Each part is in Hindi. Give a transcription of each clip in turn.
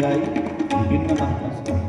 गाई भिन्न मात्रा से।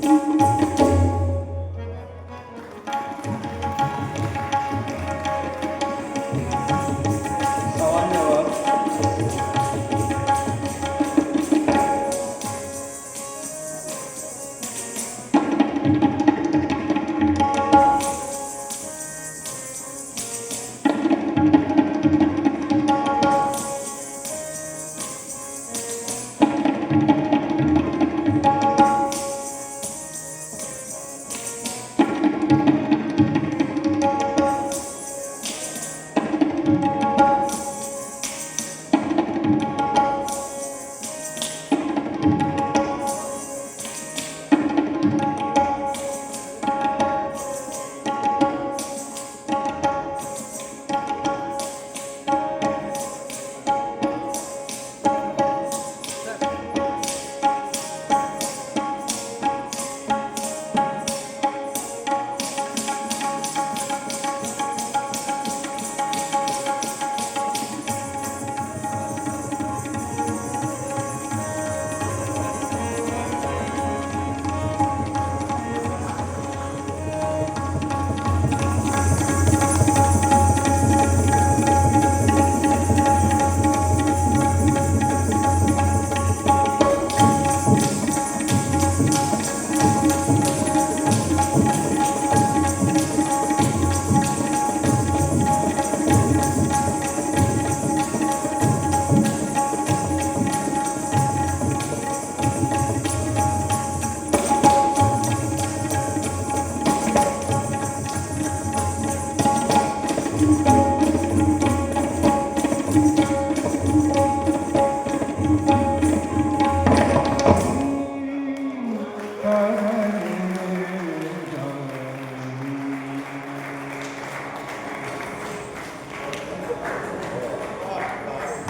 सामान्य वर्ग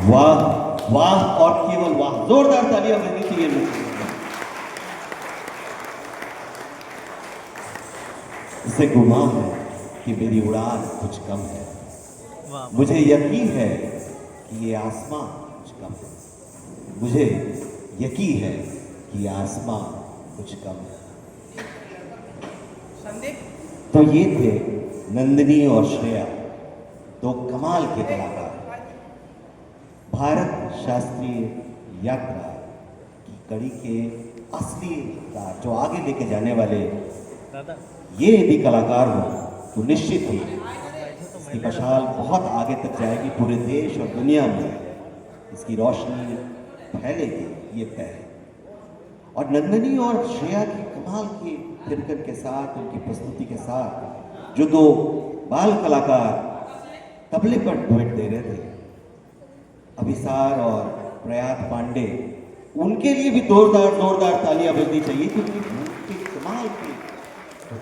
वाह वाह और केवल वाह, जोरदार तालियां बजनी चाहिए लोग। इसे गुमान है कि मेरी उड़ान कुछ कम है, मुझे यकीन है कि ये आसमां कुछ कम है, मुझे यकीन है कि ये आसमां कुछ कम है। तो ये थे नंदिनी और श्रेया, दो कमाल के कलाकार। भारत शास्त्रीय यात्रा की कड़ी के असली राज जो आगे लेके जाने वाले ये यदि कलाकार हो तो निश्चित ही इसकी मशाल बहुत आगे तक जाएगी, पूरे देश और दुनिया में इसकी रोशनी फैलेगी, ये तय है। और नंदिनी और श्रेया की कमाल की थिरकन के साथ, उनकी प्रस्तुति के साथ जो दो बाल कलाकार तबले पर डुएट दे रहे थे, अभिसार और प्रयात पांडे, उनके लिए भी जोरदार तालियां बजनी चाहिए, क्योंकि उनकी कमाल की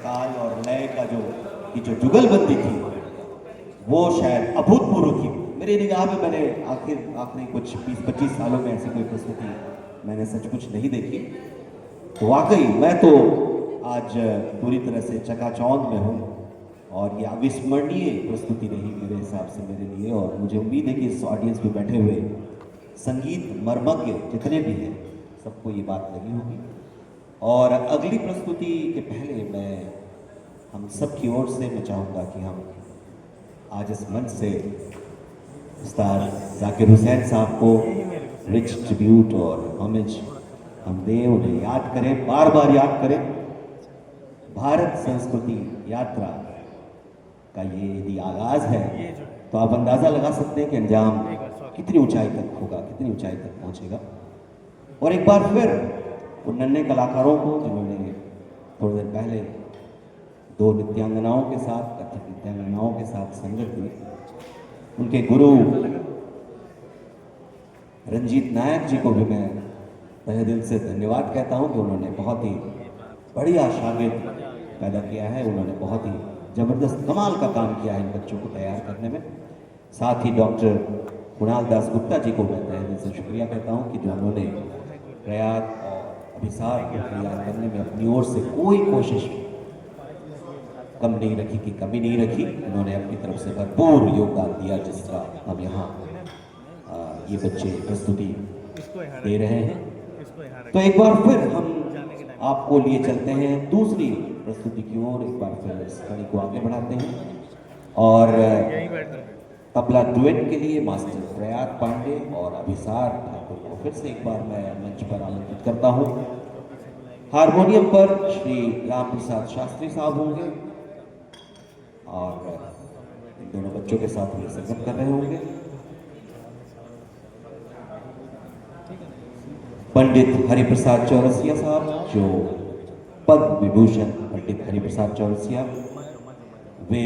ताल और लय का जो जुगलबंदी थी वो शायद अभूतपूर्व थी। मेरी निगाह में मैंने आखिरी कुछ 20-25 सालों में ऐसी कोई प्रस्तुति मैंने सच कुछ नहीं देखी। तो वाकई मैं तो आज पूरी तरह से चकाचौंध में हूँ और ये अविस्मरणीय प्रस्तुति रही मेरे हिसाब से मेरे लिए। और मुझे उम्मीद है कि इस ऑडियंस में बैठे हुए संगीत मर्मज्ञ जितने भी हैं सबको ये बात लगी होगी। और अगली प्रस्तुति के पहले मैं हम सब की ओर से मैं चाहूँगा कि हम आज इस मंच से उस्ताद जाकिर हुसैन साहब को रिच ट्रिब्यूट और होमेज हम दें, उन्हें याद करें, बार बार याद करें। भारत संस्कृति यात्रा का ये यदि आगाज है तो आप अंदाज़ा लगा सकते हैं कि अंजाम कितनी ऊंचाई तक होगा, कितनी ऊंचाई तक पहुंचेगा। और एक बार फिर उन नन्हे कलाकारों को जिन्होंने थोड़ी देर पहले दो नृत्यांगनाओं के साथ, कथक नृत्यांगनाओं के साथ संगत दी, उनके गुरु रंजीत नायक जी को भी मैं तहे दिल से धन्यवाद कहता हूं कि उन्होंने बहुत ही बढ़िया शागिर्द पैदा किया है, उन्होंने बहुत ही ज़बरदस्त कमाल का काम किया है इन बच्चों को तैयार करने में। साथ ही डॉक्टर कुणाल दास गुप्ता जी को मैं तहे दिल से शुक्रिया कहता हूं कि जो उन्होंने प्रयाग और अभिसार को तैयार करने में अपनी ओर से कोई कोशिश कम नहीं रखी, कि कमी नहीं रखी। उन्होंने अपनी तरफ से भरपूर योगदान दिया, जिस तरह हम यहाँ ये बच्चे प्रस्तुति दे रहे हैं। तो एक बार फिर हम आपको लिए चलते हैं दूसरी प्रस्तुति की ओर। एक बार फिर इस कड़ी को आगे बढ़ाते हैं और तबला डुएट के लिए मास्टर प्रयाग पांडे और अभिसार ठाकुर को फिर से एक बार मैं मंच पर आमंत्रित करता हूं। हारमोनियम पर श्री राम प्रसाद शास्त्री साहब होंगे और इन दोनों बच्चों के साथ वे संगत कर रहे होंगे। पंडित हरिप्रसाद चौरसिया साहब, जो पद्म विभूषण पंडित हरिप्रसाद चौरसिया, वे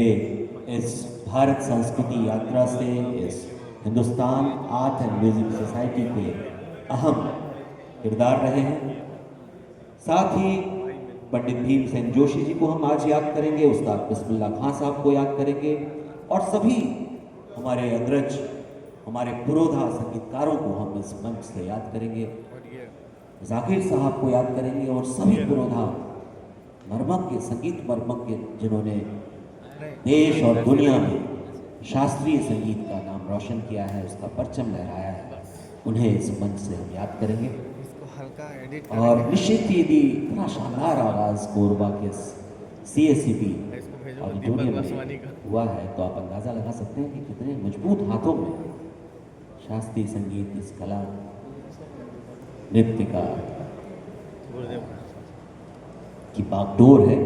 इस भारत संस्कृति यात्रा से इस Hindustan art and music society के अहम किरदार रहे हैं। साथ ही पंडित भीमसेन जोशी जी को हम आज याद करेंगे, उस्ताद बिस्मिल्लाह खां साहब को याद करेंगे और सभी हमारे अग्रज, हमारे पुरोधा संगीतकारों को हम इस मंच से याद करेंगे। जाकिर साहब को याद करेंगे और सभी पुरोधा मर्मज्ञ, संगीत मर्मज्ञ जिन्होंने देश और दुनिया में शास्त्रीय संगीत का नाम रोशन किया है, उसका परचम लहराया है, उन्हें इस मंच से हम याद करेंगे। और निश्चित ही यदि इतना शानदार आवाज कोरबा के CSCB ऑडिटोरियम में हुआ है तो आप अंदाजा लगा सकते हैं कि कितने मजबूत हाथों में शास्त्रीय संगीत, इस कला, नृत्य का की बागडोर है।